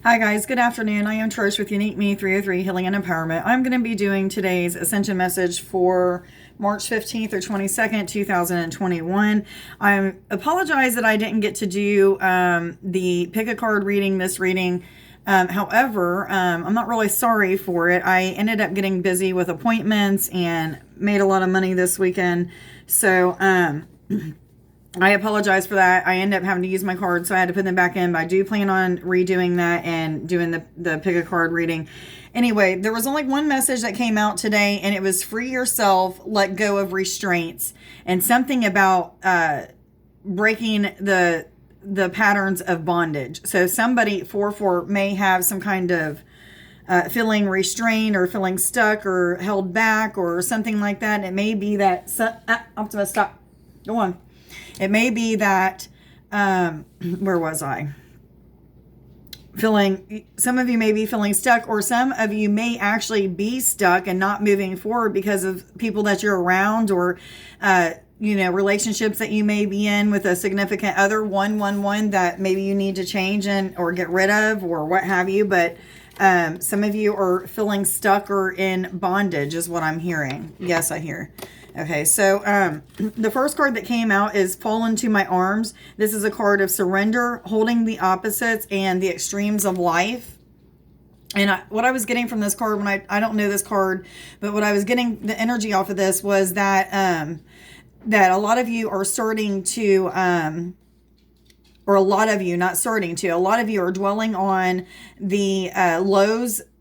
Hi guys, good afternoon. I am Trish with Unique Me 303 Healing and Empowerment. I'm going to be doing today's Ascension message for March 15th or 22nd, 2021. I apologize that I didn't get to do the pick a card reading, this reading. However, I'm not really sorry for it. I ended up getting busy with appointments and made a lot of money this weekend. So, I apologize for that. I ended up having to use my cards, so I had to put them back in. But I do plan on redoing that and doing the pick a card reading. Anyway, there was only one message that came out today, and it was free yourself, let go of restraints, and something about breaking the patterns of bondage. So somebody 4/4 may have some kind of feeling restrained or feeling stuck or held back or something like that. It may be that Optimus, stop. Go on. It may be that, where was I? Some of you may be feeling stuck, or some of you may actually be stuck and not moving forward because of people that you're around, or, relationships that you may be in with a significant other, 111, that maybe you need to change or get rid of, or what have you. But some of you are feeling stuck or in bondage is what I'm hearing. Yes, I hear. Okay, so the first card that came out is Fall into My Arms. This is a card of surrender, holding the opposites and the extremes of life. And what I was getting from this card, when I don't know this card, but what I was getting the energy off of this was that that a lot of you are starting to, or a lot of you, not starting to, a lot of you are dwelling on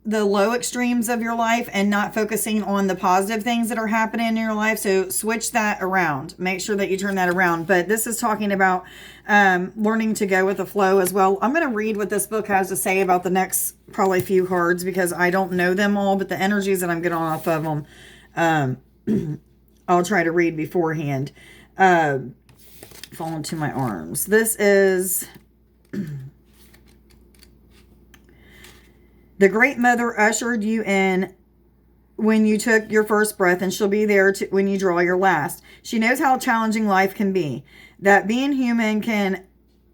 the low extremes of your life and not focusing on the positive things that are happening in your life. So switch that around. Make sure that you turn that around. But this is talking about learning to go with the flow as well. I'm going to read what this book has to say about the next probably few cards, because I don't know them all, but the energies that I'm getting off of them, I'll try to read beforehand. Fall into my arms. This is... The Great Mother ushered you in when you took your first breath, and she'll be there when you draw your last. She knows how challenging life can be, that being human can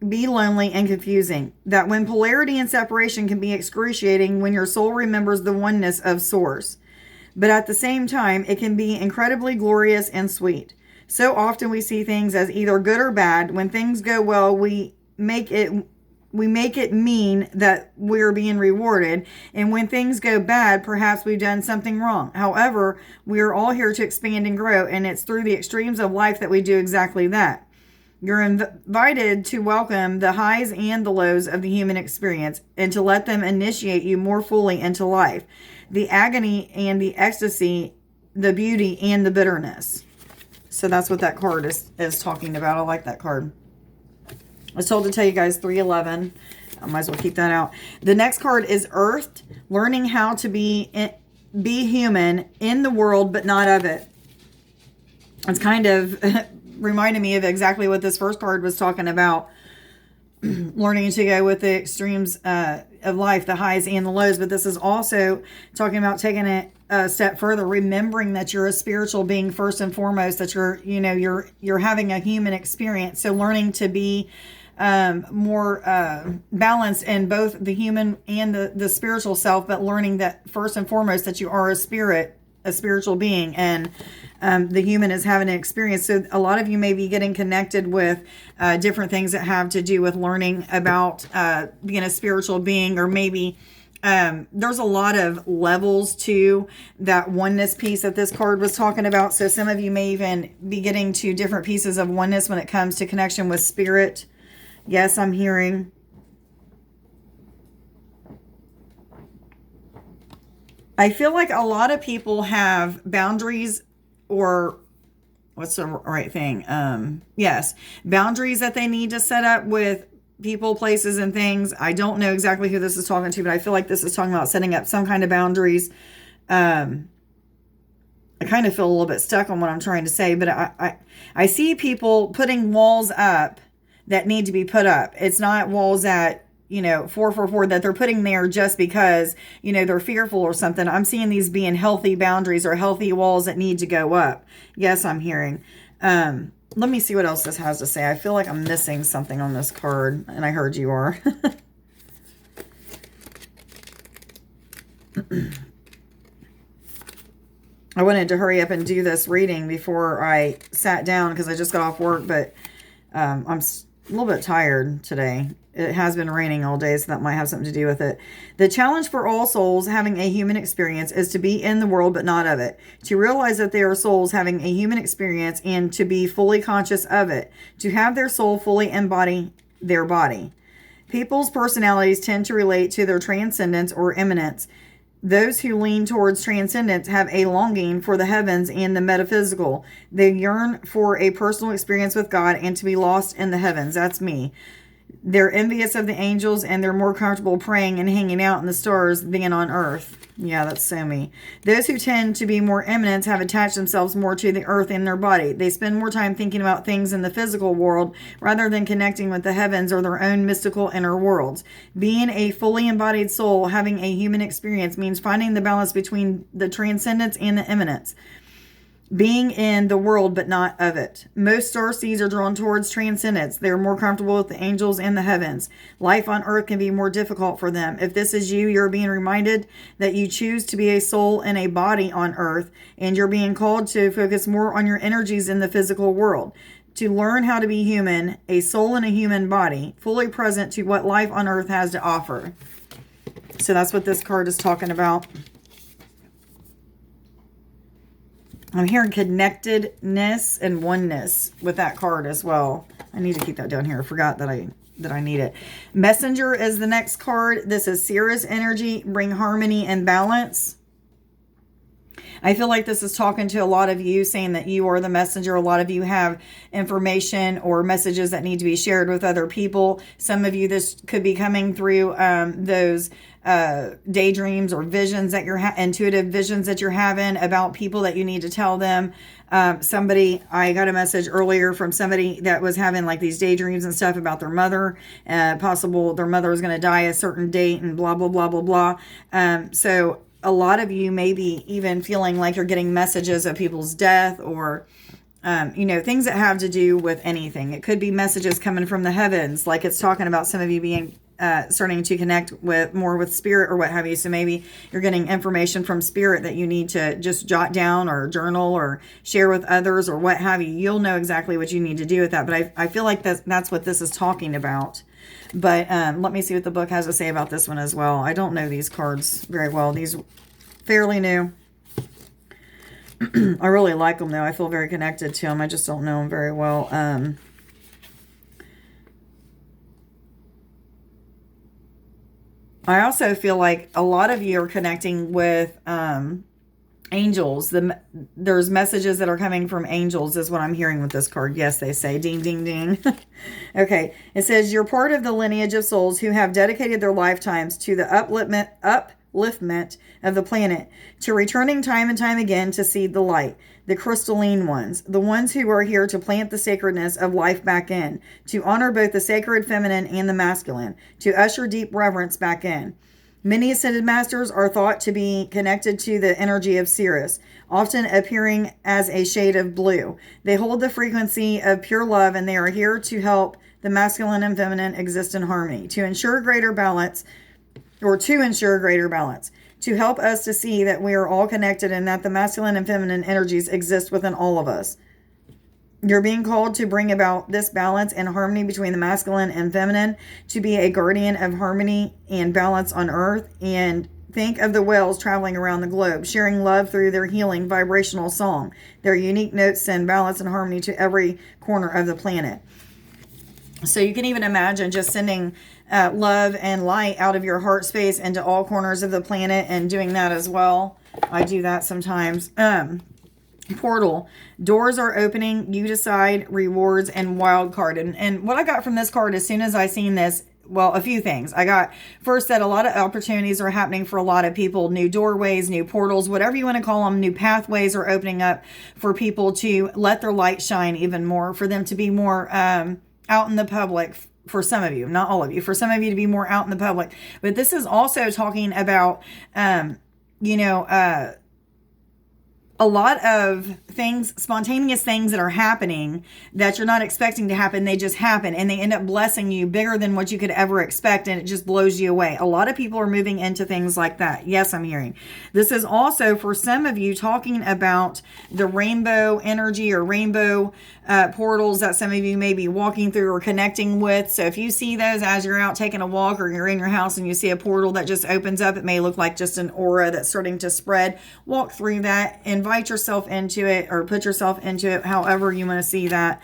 be lonely and confusing, that when polarity and separation can be excruciating when your soul remembers the oneness of Source. But at the same time, it can be incredibly glorious and sweet. So often we see things as either good or bad. When things go well, we make it mean that we're being rewarded. And when things go bad, perhaps we've done something wrong. However, we are all here to expand and grow, and it's through the extremes of life that we do exactly that. You're invited to welcome the highs and the lows of the human experience, and to let them initiate you more fully into life. The agony and the ecstasy, the beauty and the bitterness. So that's what that card is talking about. I like that card. I was told to tell you guys 311. I might as well keep that out. The next card is Earthed, learning how to be human in the world, but not of it. It's kind of reminded me of exactly what this first card was talking about. Learning to go with the extremes of life, the highs and the lows. But this is also talking about taking it a step further, remembering that you're a spiritual being first and foremost, that you're having a human experience. So learning to be more balanced in both the human and the spiritual self, but learning that first and foremost that you are a spiritual being, and the human is having an experience. So a lot of you may be getting connected with different things that have to do with learning about being a spiritual being, or maybe there's a lot of levels to that oneness piece that this card was talking about. So some of you may even be getting to different pieces of oneness when it comes to connection with spirit. Yes, I'm hearing. I feel like a lot of people have boundaries, or what's the right thing? Yes, boundaries that they need to set up with people, places, and things. I don't know exactly who this is talking to, but I feel like this is talking about setting up some kind of boundaries. I kind of feel a little bit stuck on what I'm trying to say, but I see people putting walls up that need to be put up. It's not walls that, 444 that they're putting there just because, they're fearful or something. I'm seeing these being healthy boundaries or healthy walls that need to go up. Yes, I'm hearing. Let me see what else this has to say. I feel like I'm missing something on this card, and I heard you are. I wanted to hurry up and do this reading before I sat down because I just got off work, but I'm a little bit tired today. It has been raining all day, so that might have something to do with it. The challenge for all souls having a human experience is to be in the world but not of it. To realize that they are souls having a human experience and to be fully conscious of it. To have their soul fully embody their body. People's personalities tend to relate to their transcendence or immanence. Those who lean towards transcendence have a longing for the heavens and the metaphysical. They yearn for a personal experience with God and to be lost in the heavens. That's me. They're envious of the angels and they're more comfortable praying and hanging out in the stars than on earth. Yeah, that's so me. Those who tend to be more eminent have attached themselves more to the earth and their body. They spend more time thinking about things in the physical world rather than connecting with the heavens or their own mystical inner worlds. Being a fully embodied soul, having a human experience, means finding the balance between the transcendence and the immanence. Being in the world but not of it. Most starseeds are drawn towards transcendence. They are more comfortable with the angels and the heavens. Life on earth can be more difficult for them. If this is you, you're being reminded that you choose to be a soul in a body on earth, and you're being called to focus more on your energies in the physical world. To learn how to be human, a soul in a human body, fully present to what life on earth has to offer. So that's what this card is talking about. I'm hearing connectedness and oneness with that card as well. I need to keep that down here. I forgot that I need it. Messenger is the next card. This is Sirius energy. Bring harmony and balance. I feel like this is talking to a lot of you, saying that you are the messenger. A lot of you have information or messages that need to be shared with other people. Some of you, this could be coming through those daydreams or visions that you're intuitive visions that you're having about people that you need to tell them. I got a message earlier from somebody that was having like these daydreams and stuff about their mother, possible their mother was going to die a certain date and blah, blah, blah, blah, blah. So a lot of you may be even feeling like you're getting messages of people's death or, things that have to do with anything. It could be messages coming from the heavens, like it's talking about some of you being starting to connect with spirit or what have you. So maybe you're getting information from spirit that you need to just jot down or journal or share with others or what have you. You'll know exactly what you need to do with that. But I feel like that's what this is talking about. But let me see what the book has to say about this one as well. I don't know these cards very well. These fairly new. I really like them though. I feel very connected to them. I just don't know them very well. I also feel like a lot of you are connecting with angels. There's messages that are coming from angels is what I'm hearing with this card. Yes, they say ding, ding, ding. Okay. It says you're part of the lineage of souls who have dedicated their lifetimes to the upliftment of the planet, to returning time and time again to see the light. The crystalline ones, the ones who are here to plant the sacredness of life back in, to honor both the sacred feminine and the masculine, to usher deep reverence back in. Many ascended masters are thought to be connected to the energy of Sirius, often appearing as a shade of blue. They hold the frequency of pure love, and they are here to help the masculine and feminine exist in harmony, to ensure greater balance, to help us to see that we are all connected and that the masculine and feminine energies exist within all of us. You're being called to bring about this balance and harmony between the masculine and feminine, to be a guardian of harmony and balance on earth. And think of the whales traveling around the globe, sharing love through their healing vibrational song. Their unique notes send balance and harmony to every corner of the planet. So you can even imagine just sending love and light out of your heart space into all corners of the planet and doing that as well. I do that sometimes. Portal. Doors are opening. You decide. Rewards and wild card. And what I got from this card as soon as I seen this, well, a few things. I got first that a lot of opportunities are happening for a lot of people. New doorways, new portals, whatever you want to call them. New pathways are opening up for people to let their light shine even more, for them to be more out in the public. For some of you, not all of you, for some of you to be more out in the public. But this is also talking about, a lot of things, spontaneous things that are happening that you're not expecting to happen, they just happen and they end up blessing you bigger than what you could ever expect, and it just blows you away. A lot of people are moving into things like that. Yes, I'm hearing. This is also for some of you talking about the rainbow energy or rainbow portals that some of you may be walking through or connecting with. So if you see those as you're out taking a walk or you're in your house and you see a portal that just opens up, it may look like just an aura that's starting to spread. Walk through that, invite yourself into it or put yourself into it, however you want to see that.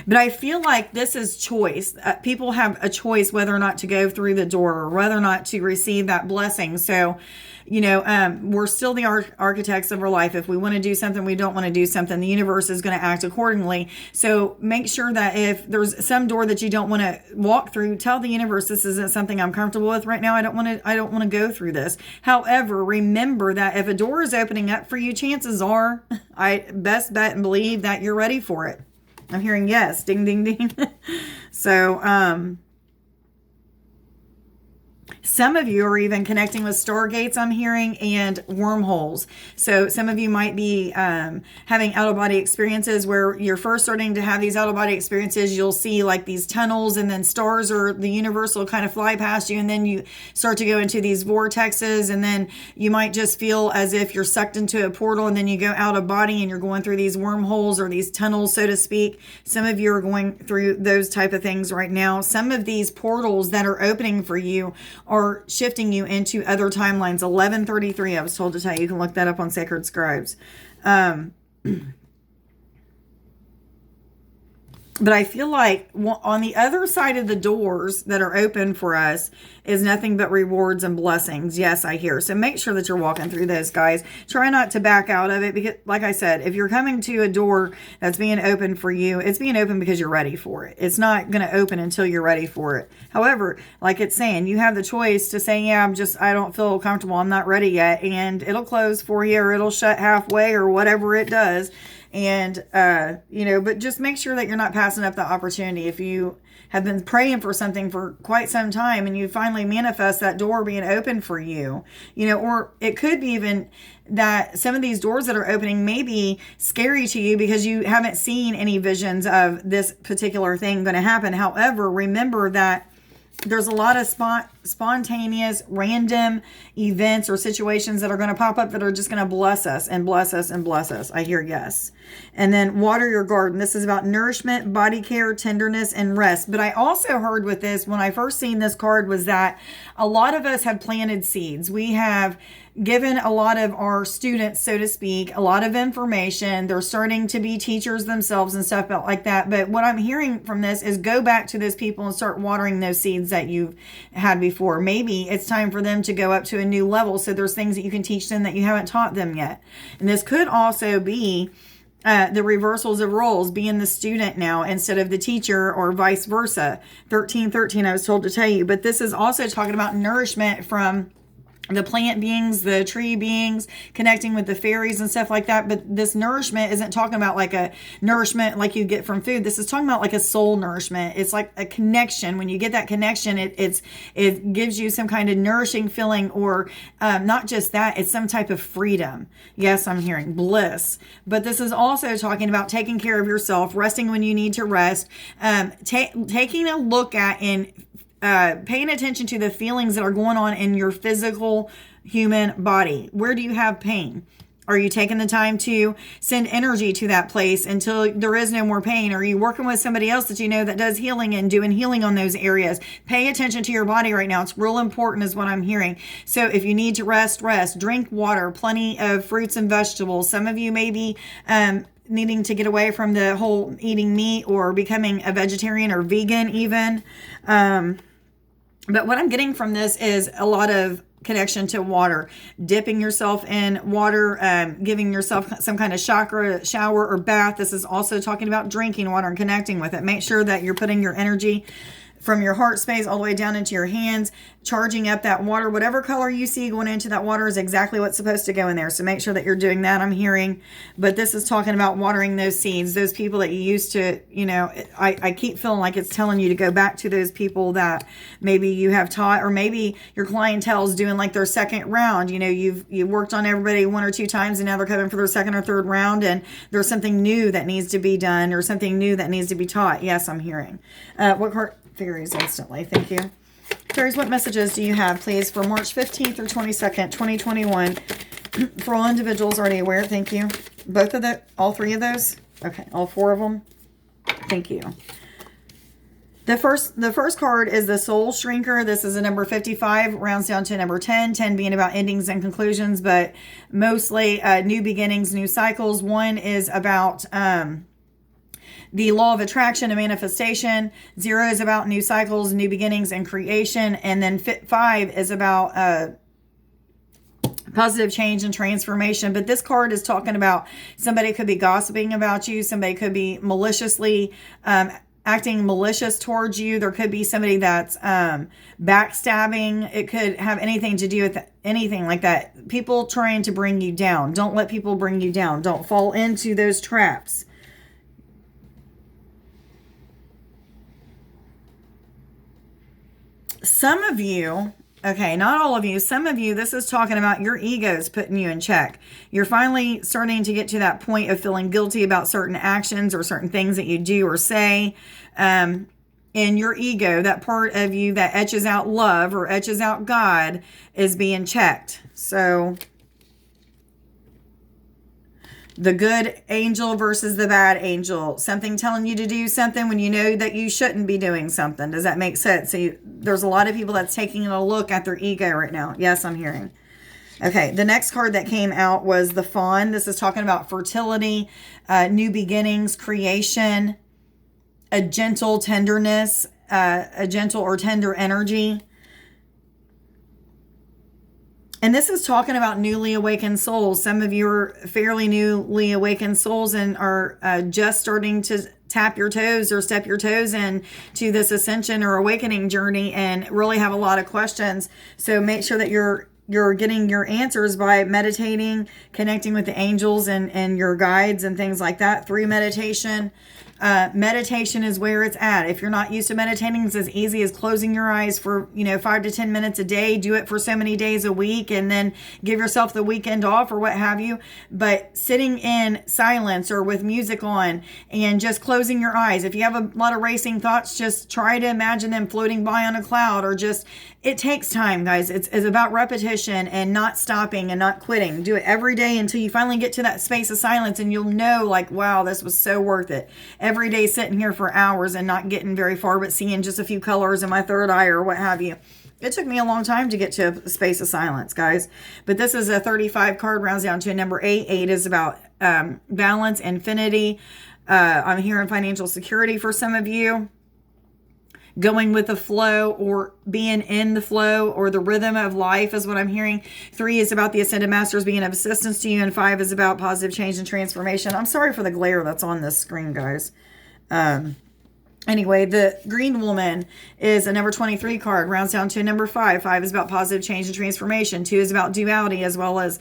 But I feel like this is choice. People have a choice whether or not to go through the door or whether or not to receive that blessing. So, we're still the architects of our life. If we want to do something, we don't want to do something, the universe is going to act accordingly. So make sure that if there's some door that you don't want to walk through, tell the universe, this isn't something I'm comfortable with right now. I don't want to go through this. However, remember that if a door is opening up for you, chances are, I best bet and believe that you're ready for it. I'm hearing yes. Ding, ding, ding. So, some of you are even connecting with stargates, I'm hearing, and wormholes. So some of you might be having out-of-body experiences where you're first starting to have these out-of-body experiences. You'll see like these tunnels, and then stars or the universe will kind of fly past you, and then you start to go into these vortexes, and then you might just feel as if you're sucked into a portal, and then you go out of body and you're going through these wormholes or these tunnels, so to speak. Some of you are going through those type of things right now. Some of these portals that are opening for you are shifting you into other timelines. 1133, I was told to tell you. You can look that up on Sacred Scribes. But I feel like on the other side of the doors that are open for us is nothing but rewards and blessings. Yes, I hear. So make sure that you're walking through those, guys. Try not to back out of it because, like I said, if you're coming to a door that's being open for you, it's being open because you're ready for it. It's not going to open until you're ready for it. However, like it's saying, you have the choice to say, yeah, I don't feel comfortable. I'm not ready yet. And it'll close for you, or it'll shut halfway, or whatever it does. And, but just make sure that you're not passing up the opportunity. If you have been praying for something for quite some time and you finally manifest that door being open for you, or it could be even that some of these doors that are opening may be scary to you because you haven't seen any visions of this particular thing going to happen. However, remember that there's a lot of spontaneous, random events or situations that are going to pop up that are just going to bless us and bless us and bless us. I hear yes. And then water your garden. This is about nourishment, body care, tenderness, and rest. But I also heard with this, when I first seen this card, was that a lot of us have planted seeds. We have given a lot of our students, so to speak, a lot of information. They're starting to be teachers themselves and stuff like that. But what I'm hearing from this is go back to those people and start watering those seeds that you've had before. Maybe it's time for them to go up to a new level. So there's things that you can teach them that you haven't taught them yet. And this could also be the reversals of roles, being the student now instead of the teacher, or vice versa. 1313, I was told to tell you. But this is also talking about nourishment from the plant beings, the tree beings, connecting with the fairies and stuff like that. But this nourishment isn't talking about like a nourishment like you get from food. This is talking about like a soul nourishment. It's like a connection. When you get that connection, it gives you some kind of nourishing feeling, or not just that, it's some type of freedom. Yes, I'm hearing bliss. But this is also talking about taking care of yourself, resting when you need to rest, taking a look at and paying attention to the feelings that are going on in your physical human body. Where do you have pain? Are you taking the time to send energy to that place until there is no more pain? Are you working with somebody else that you know that does healing and doing healing on those areas? Pay attention to your body right now. It's real important is what I'm hearing. So if you need to rest. Drink water, plenty of fruits and vegetables. Some of you may be needing to get away from the whole eating meat or becoming a vegetarian or vegan even. But what I'm getting from this is a lot of connection to water, dipping yourself in water, giving yourself some kind of chakra shower or bath. This is also talking about drinking water and connecting with it. Make sure that you're putting your energy from your heart space all the way down into your hands, charging up that water. Whatever color you see going into that water is exactly what's supposed to go in there. So make sure that you're doing that, I'm hearing. But this is talking about watering those seeds, those people that you used to, you know, I keep feeling like it's telling you to go back to those people that maybe you have taught, or maybe your clientele is doing like their second round. You know, you've worked on everybody 1 or 2 times, and now they're coming for their second or third round, and there's something new that needs to be done, or something new that needs to be taught. Yes, I'm hearing. What card? Fairies instantly. Thank you. Fairies, what messages do you have, please, for March 15th or 22nd, 2021? For all individuals already aware, thank you. Both of the, all 3 of those? Okay, all 4 of them? Thank you. The first card is the Soul Shrinker. This is a number 55, rounds down to number 10. 10 being about endings and conclusions, but mostly new beginnings, new cycles. 1 is about the law of attraction and manifestation. 0 is about new cycles, new beginnings, and creation. And then 5 is about positive change and transformation. But this card is talking about somebody could be gossiping about you. Somebody could be maliciously acting malicious towards you. There could be somebody that's backstabbing. It could have anything to do with anything like that. People trying to bring you down. Don't let people bring you down. Don't fall into those traps. Some of you, okay, not all of you, some of you, this is talking about your egos putting you in check. You're finally starting to get to that point of feeling guilty about certain actions or certain things that you do or say. And your ego, that part of you that etches out love or etches out God, is being checked. So the good angel versus the bad angel. Something telling you to do something when you know that you shouldn't be doing something. Does that make sense? So there's a lot of people that's taking a look at their ego right now. Yes, I'm hearing. Okay, the next card that came out was the Fawn. This is talking about fertility, new beginnings, creation, a gentle tenderness, a gentle or tender energy. And this is talking about newly awakened souls. Some of you are fairly newly awakened souls and are just starting to tap your toes or step your toes in to this ascension or awakening journey and really have a lot of questions. So make sure that you're getting your answers by meditating, connecting with the angels and your guides and things like that through meditation. Meditation is where it's at. If you're not used to meditating, it's as easy as closing your eyes for 5 to 10 minutes a day. Do it for so many days a week, and then give yourself the weekend off or what have you. But sitting in silence or with music on and just closing your eyes. If you have a lot of racing thoughts, just try to imagine them floating by on a cloud, or just, it takes time, guys. It's about repetition and not stopping and not quitting. Do it every day until you finally get to that space of silence, and you'll know, like, wow, this was so worth it. Every day sitting here for hours and not getting very far, but seeing just a few colors in my third eye or what have you. It took me a long time to get to a space of silence, guys. But this is a 35 card, rounds down to number 8. 8 is about balance, infinity. I'm hearing financial security for some of you. Going with the flow or being in the flow or the rhythm of life is what I'm hearing. 3 is about the Ascended Masters being of assistance to you. And 5 is about positive change and transformation. I'm sorry for the glare that's on this screen, guys. Anyway, the Green Woman is a number 23 card, rounds down to number 5. 5 is about positive change and transformation. 2 is about duality, as well as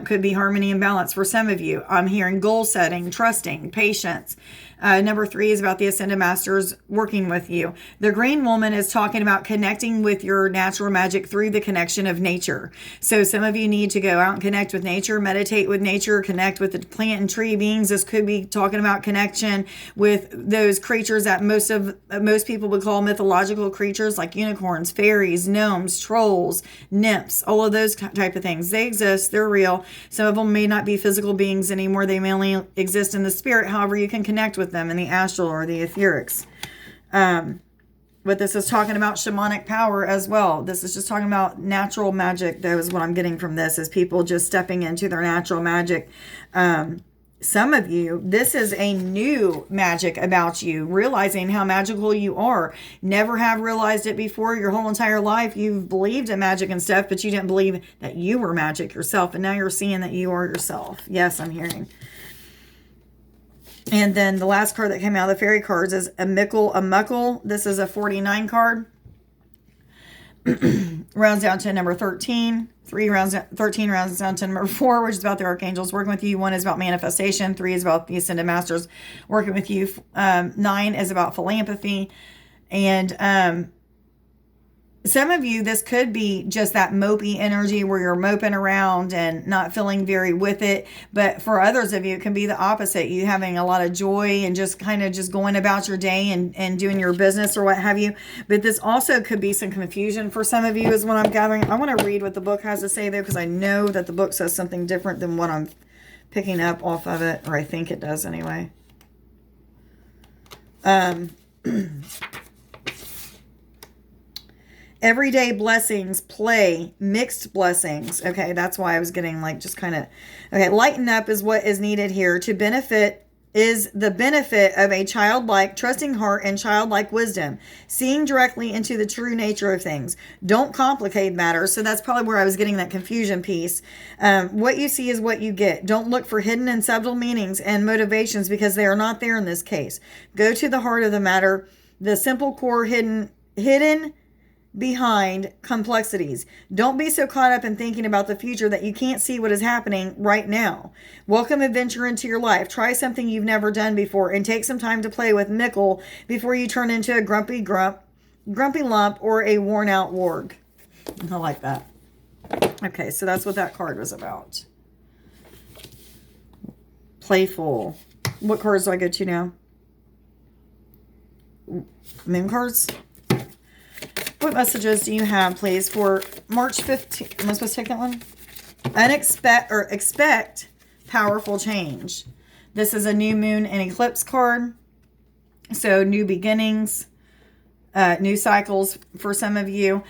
could be harmony and balance for some of you. I'm hearing goal setting, trusting, patience. Number 3 is about the Ascended Masters working with you. The Green Woman is talking about connecting with your natural magic through the connection of nature. So some of you need to go out and connect with nature, meditate with nature, connect with the plant and tree beings. This could be talking about connection with those creatures that most people would call mythological creatures, like unicorns, fairies, gnomes, trolls, nymphs, all of those type of things. They exist. They're real. Some of them may not be physical beings anymore. They may only exist in the spirit. However, you can connect with them in the astral or the etherics. But this is talking about shamanic power as well. This is just talking about natural magic. That is what I'm getting from this, is people just stepping into their natural magic. Some of you, this is a new magic about you, realizing how magical you are. Never have realized it before. Your whole entire life, you've believed in magic and stuff, but you didn't believe that you were magic yourself. And now you're seeing that you are yourself. Yes, I'm hearing. And then the last card that came out of the fairy cards is a muckle. This is a 49 card. Rounds down to number 13. 13 rounds down to number 4, which is about the archangels working with you. 1 is about manifestation. 3 is about the ascended masters working with you. 9 is about philanthropy. And some of you, this could be just that mopey energy where you're moping around and not feeling very with it. But for others of you, it can be the opposite. You having a lot of joy and just kind of just going about your day and doing your business or what have you. But this also could be some confusion for some of you is what I'm gathering. I want to read what the book has to say though, because I know that the book says something different than what I'm picking up off of it, or I think it does anyway. Everyday blessings, play, mixed blessings. Okay, that's why I was getting like just kind of... Okay, lighten up is what is needed here. To benefit is the benefit of a childlike, trusting heart and childlike wisdom. Seeing directly into the true nature of things. Don't complicate matters. So that's probably where I was getting that confusion piece. What you see is what you get. Don't look for hidden and subtle meanings and motivations because they are not there in this case. Go to the heart of the matter. The simple core hidden behind complexities. Don't be so caught up in thinking about the future that you can't see what is happening right now. Welcome adventure into your life. Try something you've never done before and take some time to play with Mickle before you turn into a grumpy lump or a worn out warg. I like that. Okay, so that's what that card was about. Playful. What cards do I go to now? Moon cards? What messages do you have, please, for March 15th? Am I supposed to take that one? Expect powerful change. This is a new moon and eclipse card. So new beginnings, new cycles for some of you.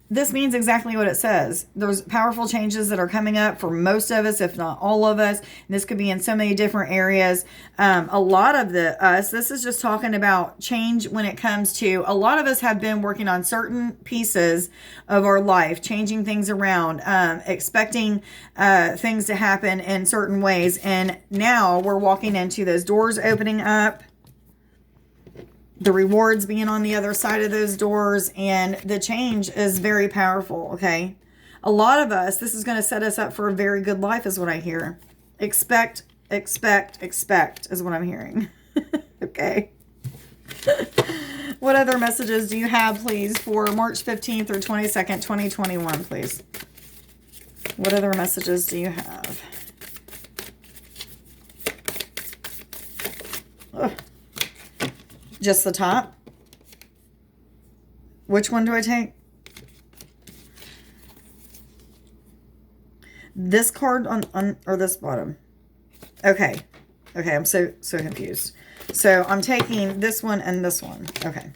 This means exactly what it says. There's powerful changes that are coming up for most of us, if not all of us. And this could be in so many different areas. A lot of this is just talking about change when it comes to, a lot of us have been working on certain pieces of our life, changing things around, expecting things to happen in certain ways. And now we're walking into those doors opening up, the rewards being on the other side of those doors, and the change is very powerful, okay? A lot of us, this is going to set us up for a very good life is what I hear. Expect is what I'm hearing. Okay. What other messages do you have, please, for March 15th or 22nd, 2021, please? What other messages do you have? Ugh. Just the top? Which one do I take? This card on or this bottom? Okay. Okay, I'm so confused. So I'm taking this one and this one. Okay.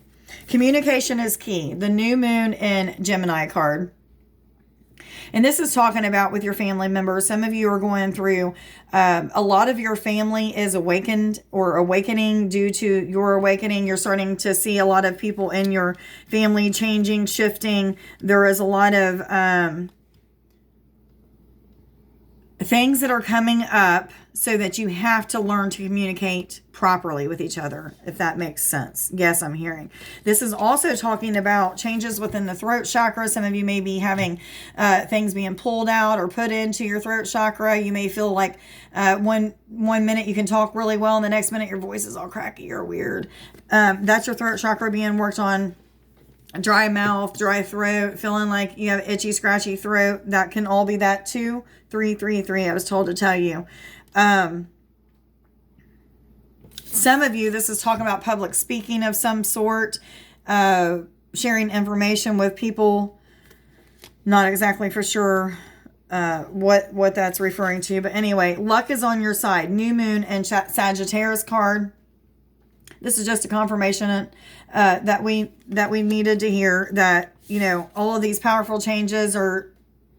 Communication is key. The new moon in Gemini card. And this is talking about with your family members. Some of you are going through, a lot of your family is awakened or awakening due to your awakening. You're starting to see a lot of people in your family changing, shifting. There is a lot of things that are coming up so that you have to learn to communicate properly with each other, if that makes sense. Yes, I'm hearing. This is also talking about changes within the throat chakra. Some of you may be having things being pulled out or put into your throat chakra. You may feel like one minute you can talk really well and the next minute your voice is all cracky or weird. That's your throat chakra being worked on. Dry mouth, dry throat, feeling like you have itchy, scratchy throat. That can all be that too. 333, I was told to tell you. Some of you, this is talking about public speaking of some sort, sharing information with people. Not exactly for sure what that's referring to. But anyway, luck is on your side. New moon and Sagittarius card. This is just a confirmation that we needed to hear that, you know, all of these powerful changes are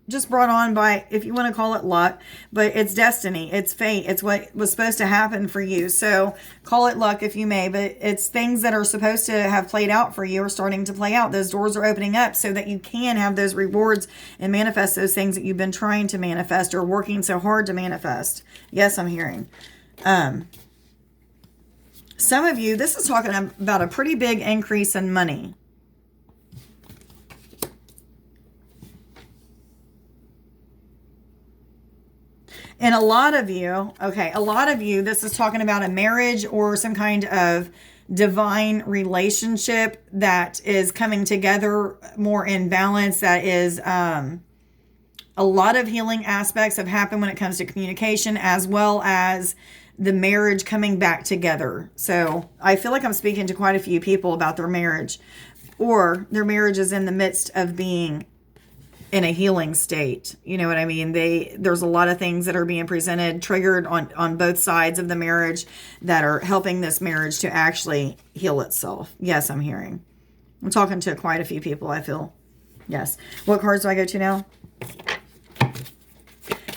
just brought on by, if you want to call it luck, but it's destiny, it's fate, it's what was supposed to happen for you. So call it luck if you may, but it's things that are supposed to have played out for you are starting to play out. Those doors are opening up so that you can have those rewards and manifest those things that you've been trying to manifest or working so hard to manifest. Yes, I'm hearing. Some of you, this is talking about a pretty big increase in money. And a lot of you, this is talking about a marriage or some kind of divine relationship that is coming together more in balance. That is a lot of healing aspects have happened when it comes to communication, as well as the marriage coming back together. So I feel like I'm speaking to quite a few people about their marriage, or their marriage is in the midst of being in a healing state. You know what I mean? There's a lot of things that are being presented, triggered on both sides of the marriage, that are helping this marriage to actually heal itself. Yes, I'm hearing. I'm talking to quite a few people, I feel. Yes. What cards do I go to now?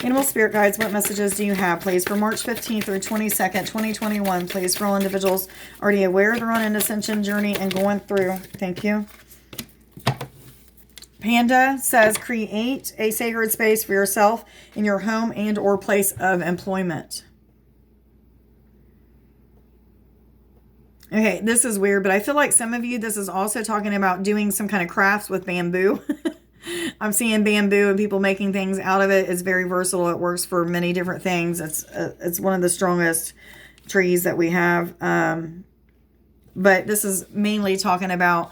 Animal Spirit Guides, what messages do you have, please, for March 15th through 22nd, 2021, please, for all individuals already aware they're on an ascension journey and going through. Thank you. Panda says, create a sacred space for yourself in your home and or place of employment. Okay, this is weird, but I feel like some of you, this is also talking about doing some kind of crafts with bamboo. I'm seeing bamboo and people making things out of it. It's very versatile. It works for many different things. It's one of the strongest trees that we have. But this is mainly talking about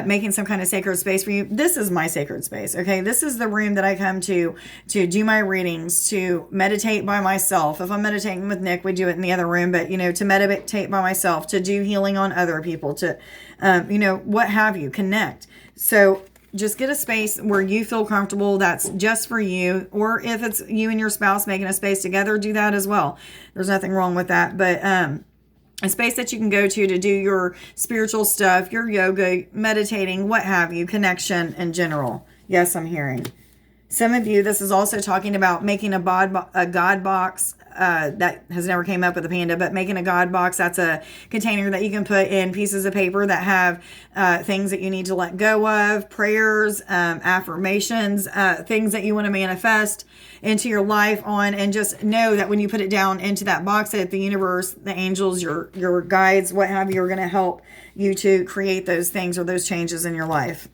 making some kind of sacred space for you. This is my sacred space, okay? This is the room that I come to do my readings, to meditate by myself. If I'm meditating with Nick, we do it in the other room. But, to meditate by myself, to do healing on other people, to, what have you, connect. So just get a space where you feel comfortable, that's just for you. Or if it's you and your spouse making a space together, do that as well. There's nothing wrong with that. But a space that you can go to do your spiritual stuff, your yoga, meditating, what have you, connection in general. Yes, I'm hearing. Some of you, this is also talking about making a God box. That has never came up with a panda, but making a God box, that's a container that you can put in pieces of paper that have things that you need to let go of, prayers, affirmations, things that you want to manifest into your life on, and just know that when you put it down into that box, that the universe, the angels, your guides, what have you, are going to help you to create those things or those changes in your life.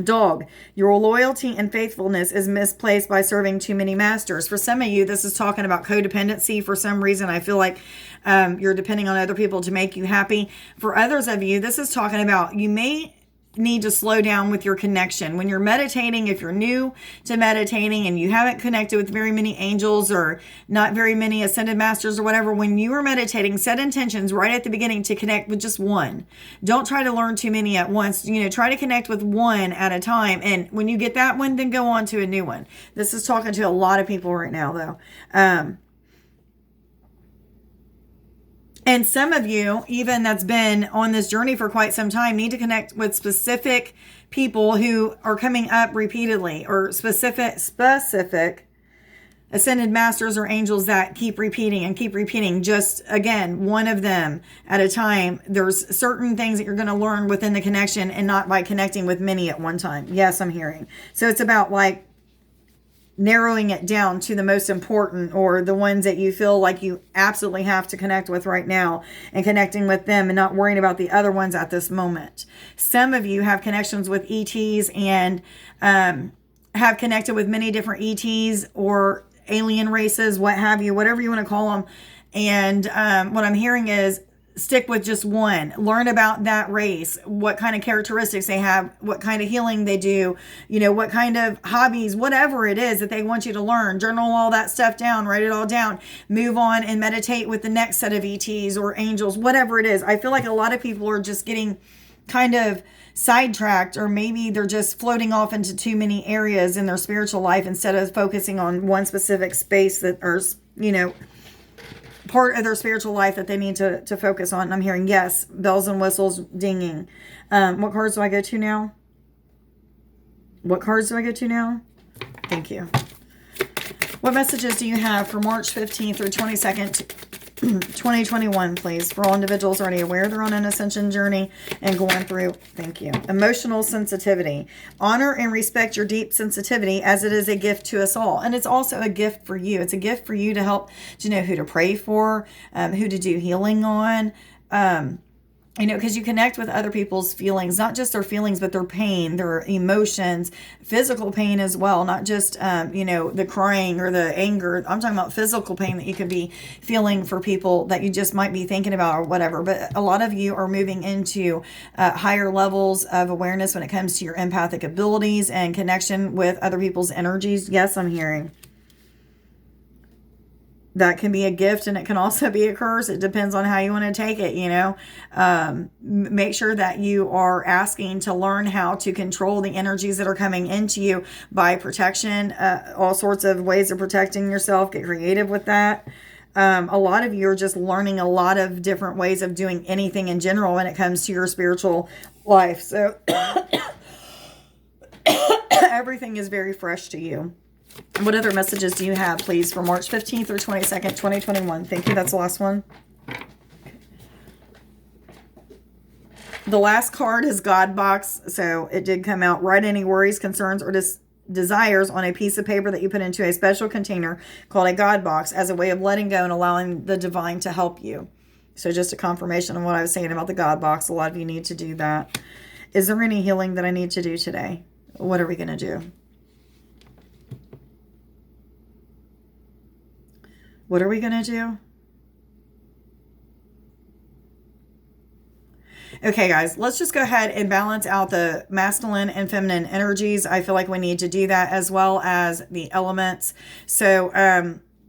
Dog, your loyalty and faithfulness is misplaced by serving too many masters. For some of you, this is talking about codependency. For some reason, I feel like you're depending on other people to make you happy. For others of you, this is talking about you may need to slow down with your connection. When you're meditating, if you're new to meditating and you haven't connected with very many angels or not very many ascended masters or whatever, when you are meditating, set intentions right at the beginning to connect with just one. Don't try to learn too many at once. Try to connect with one at a time. And when you get that one, then go on to a new one. This is talking to a lot of people right now, though. And some of you, even that's been on this journey for quite some time, need to connect with specific people who are coming up repeatedly, or specific ascended masters or angels that keep repeating. Just, again, one of them at a time. There's certain things that you're going to learn within the connection, and not by connecting with many at one time. Yes, I'm hearing. So it's about narrowing it down to the most important, or the ones that you feel like you absolutely have to connect with right now, and connecting with them and not worrying about the other ones at this moment. Some of you have connections with ETs and have connected with many different ETs or alien races, what have you, whatever you want to call them. And what I'm hearing is, stick with just one. Learn about that race, what kind of characteristics they have, what kind of healing they do, what kind of hobbies, whatever it is that they want you to learn. Journal all that stuff down, write it all down, move on and meditate with the next set of ETs or angels, whatever it is. I feel like a lot of people are just getting kind of sidetracked, or maybe they're just floating off into too many areas in their spiritual life instead of focusing on one specific space that are, part of their spiritual life that they need to focus on. And I'm hearing, yes, bells and whistles dinging. What cards do I go to now? Thank you. What messages do you have for March 15th through 22nd, 2021, please, for all individuals already aware they're on an ascension journey and going through? Thank you. Emotional sensitivity. Honor and respect your deep sensitivity, as it is a gift to us all. And it's also a gift for you. It's a gift for you to help to know who to pray for, who to do healing on, Because you connect with other people's feelings, not just their feelings, but their pain, their emotions, physical pain as well, not just, the crying or the anger. I'm talking about physical pain that you could be feeling for people that you just might be thinking about or whatever. But a lot of you are moving into higher levels of awareness when it comes to your empathic abilities and connection with other people's energies. Yes, I'm hearing. That can be a gift and it can also be a curse. It depends on how you want to take it, Make sure that you are asking to learn how to control the energies that are coming into you by protection, all sorts of ways of protecting yourself. Get creative with that. A lot of you are just learning a lot of different ways of doing anything in general when it comes to your spiritual life. So everything is very fresh to you. What other messages do you have, please, for March 15th or 22nd, 2021? Thank you. That's the last one. The last card is God box. So it did come out. Write any worries, concerns, or desires on a piece of paper that you put into a special container called a God box as a way of letting go and allowing the divine to help you. So just a confirmation of what I was saying about the God box. A lot of you need to do that. Is there any healing that I need to do today? What are we going to do? What are we going to do? Okay, guys, let's just go ahead and balance out the masculine and feminine energies. I feel like we need to do that as well as the elements. So,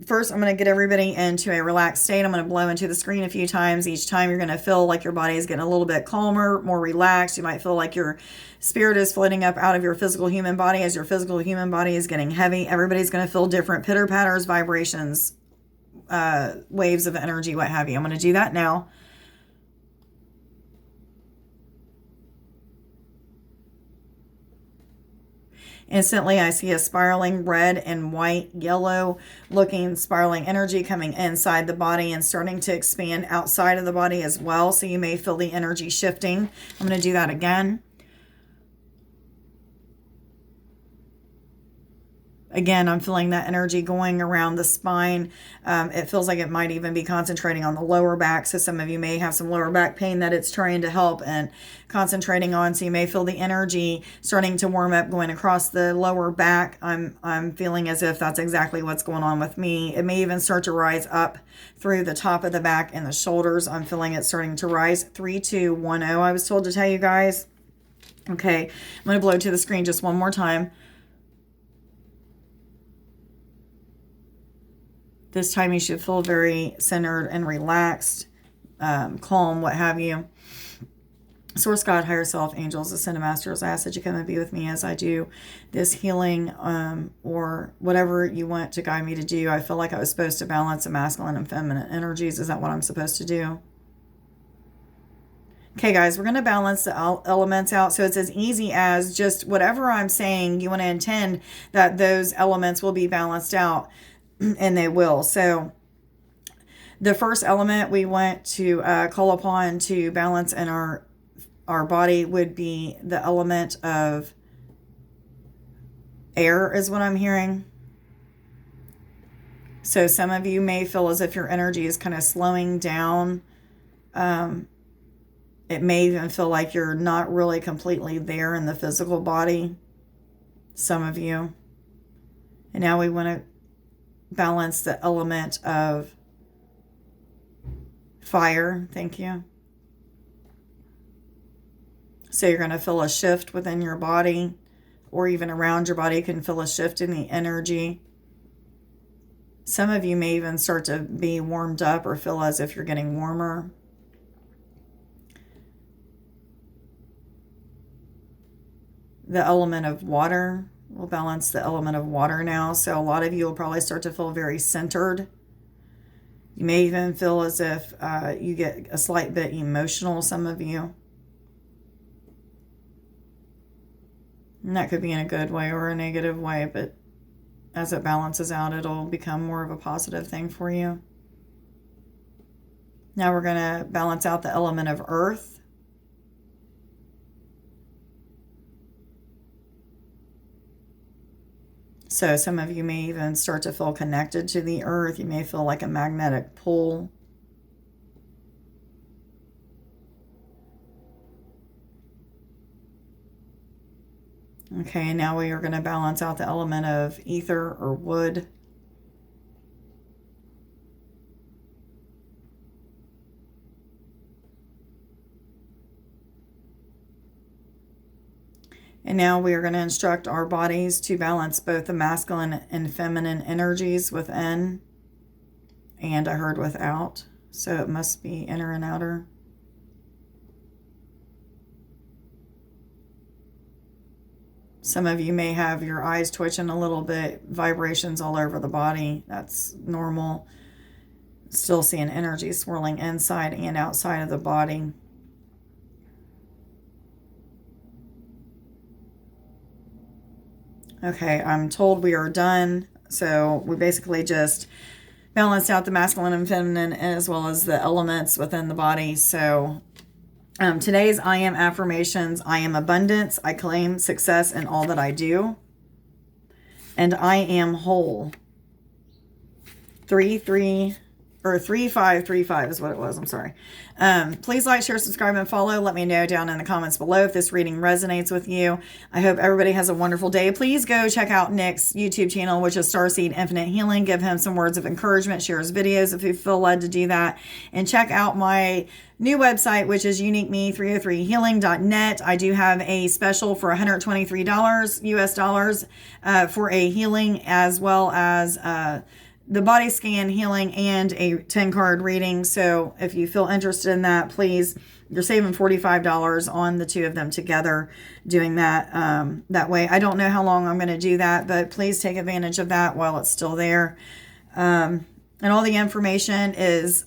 first, I'm going to get everybody into a relaxed state. I'm going to blow into the screen a few times. Each time you're going to feel like your body is getting a little bit calmer, more relaxed. You might feel like your spirit is floating up out of your physical human body as your physical human body is getting heavy. Everybody's going to feel different pitter-patters, vibrations, waves of energy, what have you. I'm going to do that now. Instantly, I see a spiraling red and white, yellow looking spiraling energy coming inside the body and starting to expand outside of the body as well. So you may feel the energy shifting. I'm going to do that again. Again, I'm feeling that energy going around the spine. It feels like it might even be concentrating on the lower back. So some of you may have some lower back pain that it's trying to help and concentrating on. So you may feel the energy starting to warm up going across the lower back. I'm feeling as if that's exactly what's going on with me. It may even start to rise up through the top of the back and the shoulders. I'm feeling it starting to rise. 3210, I was told to tell you guys. Okay, I'm going to blow to the screen just one more time. This time you should feel very centered and relaxed, calm, what have you. Source, God, higher self, angels, ascended masters, I ask that you come and be with me as I do this healing, or whatever you want to guide me to do. I feel like I was supposed to balance the masculine and feminine energies. Is that what I'm supposed to do? Okay, guys, we're going to balance the elements out. So it's as easy as just whatever I'm saying, you want to intend that those elements will be balanced out. And they will. So the first element we want to call upon to balance in our body would be the element of air, is what I'm hearing. So some of you may feel as if your energy is kind of slowing down. It may even feel like you're not really completely there in the physical body. Some of you. And now we want to balance the element of fire. Thank you. So you're going to feel a shift within your body, or even around your body. You can feel a shift in the energy. Some of you may even start to be warmed up or feel as if you're getting warmer. The element of water. We'll balance the element of water now. So a lot of you will probably start to feel very centered. You may even feel as if you get a slight bit emotional, some of you. And that could be in a good way or a negative way, but as it balances out, it'll become more of a positive thing for you. Now we're going to balance out the element of earth. So some of you may even start to feel connected to the earth. You may feel like a magnetic pull. Okay, now we are going to balance out the element of ether or wood. And now we are going to instruct our bodies to balance both the masculine and feminine energies within, and I heard without, so it must be inner and outer. Some of you may have your eyes twitching a little bit, vibrations all over the body. That's normal. Still seeing energy swirling inside and outside of the body. Okay, I'm told we are done. So we basically just balanced out the masculine and feminine as well as the elements within the body. So today's I am affirmations: I am abundance. I claim success in all that I do. And I am whole. 3535 is what it was. I'm sorry. Please like, share, subscribe, and follow. Let me know down in the comments below if this reading resonates with you. I hope everybody has a wonderful day. Please go check out Nick's YouTube channel, which is Starseed Infinite Healing. Give him some words of encouragement. Share his videos if you feel led to do that. And check out my new website, which is uniqueme303healing.net. I do have a special for $123 US dollars for a healing, as well as the body scan healing and a 10-card reading. So if you feel interested in that, please, you're saving $45 on the two of them together doing that that way. I don't know how long I'm going to do that, but please take advantage of that while it's still there. And all the information is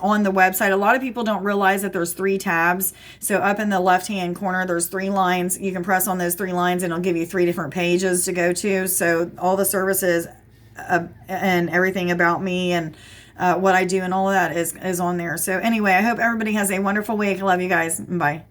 on the website. A lot of people don't realize that there's 3 tabs. So up in the left-hand corner, there's 3 lines. You can press on those 3 lines and it'll give you 3 different pages to go to. So all the services and everything about me and what I do and all of that is on there. So anyway, I hope everybody has a wonderful week. I love you guys. Bye.